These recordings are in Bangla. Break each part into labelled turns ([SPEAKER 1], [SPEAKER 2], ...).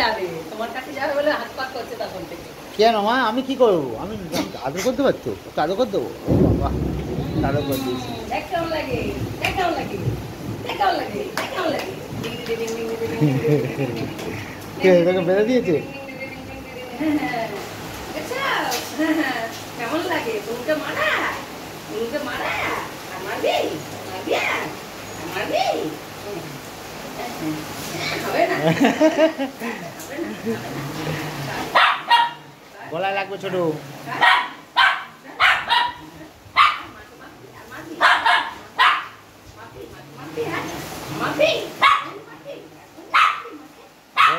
[SPEAKER 1] যাবে, তোমার কাছে যাবে বলে হাত পাক করছে তখন থেকে।
[SPEAKER 2] কেন মা, আমি কি করবো? আমি আদর করতে পারতো, তোকে আদর করে দেবো। ও বাবা, আদর করে দিয়েছি।
[SPEAKER 1] দেখ কেমন লাগে, দেখ কেমন লাগে, দেখ কেমন লাগে, দেখ কেমন লাগে।
[SPEAKER 2] কে তোকে বেঁধে দিয়েছে?
[SPEAKER 1] কেমন লাগে তোমাকে মারা, তোমাকে মারা, মারবি, মারবি, মারবি। হবে না,
[SPEAKER 2] গলায় লাগবে ছোট।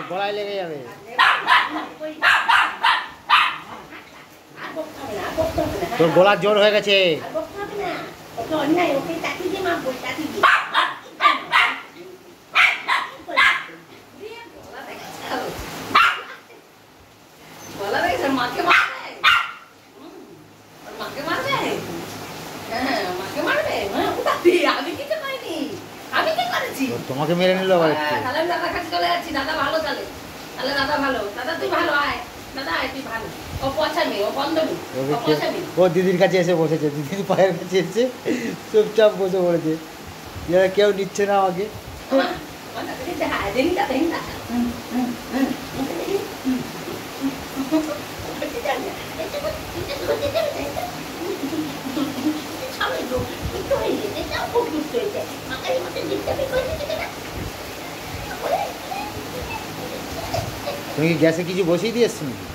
[SPEAKER 2] গলায় লেগে যাবে। তোর গলার জোর হয়ে গেছে।
[SPEAKER 1] মাকে মারবে, মাকে মারবে, হ্যাঁ মাকে মারবে। আমি কিছু করিনি, আমি কি করেছি?
[SPEAKER 2] তোমাকে মেরে নিল আবার একটু।
[SPEAKER 1] তাহলে দাদা কাছে চলে যাচ্ছি, দাদা ভালো তাহলে, তাহলে দাদা ভালো, দাদা তুই ভালো আয়, দাদা আয় তুই ভালো। ও পছামি, ও বন্ধ নেই, ও পছামি।
[SPEAKER 2] ও দিদির কাছে এসে বসেছে, দিদির পায়ের কাছে এসে চুপচাপ বসে পড়েছে। কেউ নিচ্ছে না আমাকে। তুমি কি গ্যাসে কিছু বসিয়ে দিয়ে এসছো নাকি?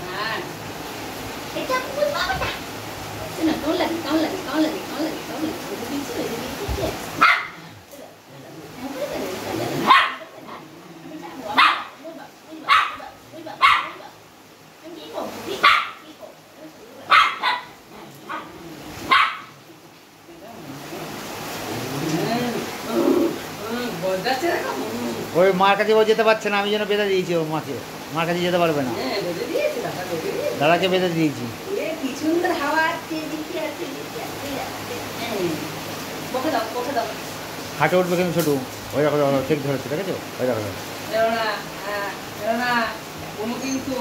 [SPEAKER 2] ওই মার কাছে ও যেতে পারছে না, আমি যেন বেঁধে দিয়েছি ওর মাকে। মার কাছে যেতে পারবে না, দাদাকে বেঁধে দিয়েছি। হাঁটে উঠবে কিন্তু ছোট। ওই দেখো ঠিক ধরেছে, ঠিক আছে? ওই দেখো
[SPEAKER 1] কিন্তু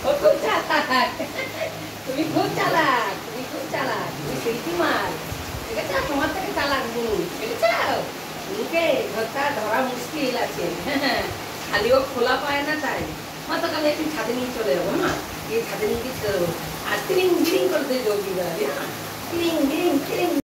[SPEAKER 1] খুব চালাক, তুমি খুব চালাক, তুমি খুব চালাক, তুমি শিল্পী মাল, ঠিক আছে? তোমার থেকে চালাক গুণ, ঠিক আছে? মুখে ধরা মুশকিল আছে, খালি ও খোলা পায় না তাই। মা তো কালে একটু ছাদে নিয়ে চলে যাবো না, এই ছাদে নিয়ে চলে যাবো আর তিরিং বিরিং করতে যোগী বেড়াবি, হ্যাঁ তিরিং বিরিং তিরিং।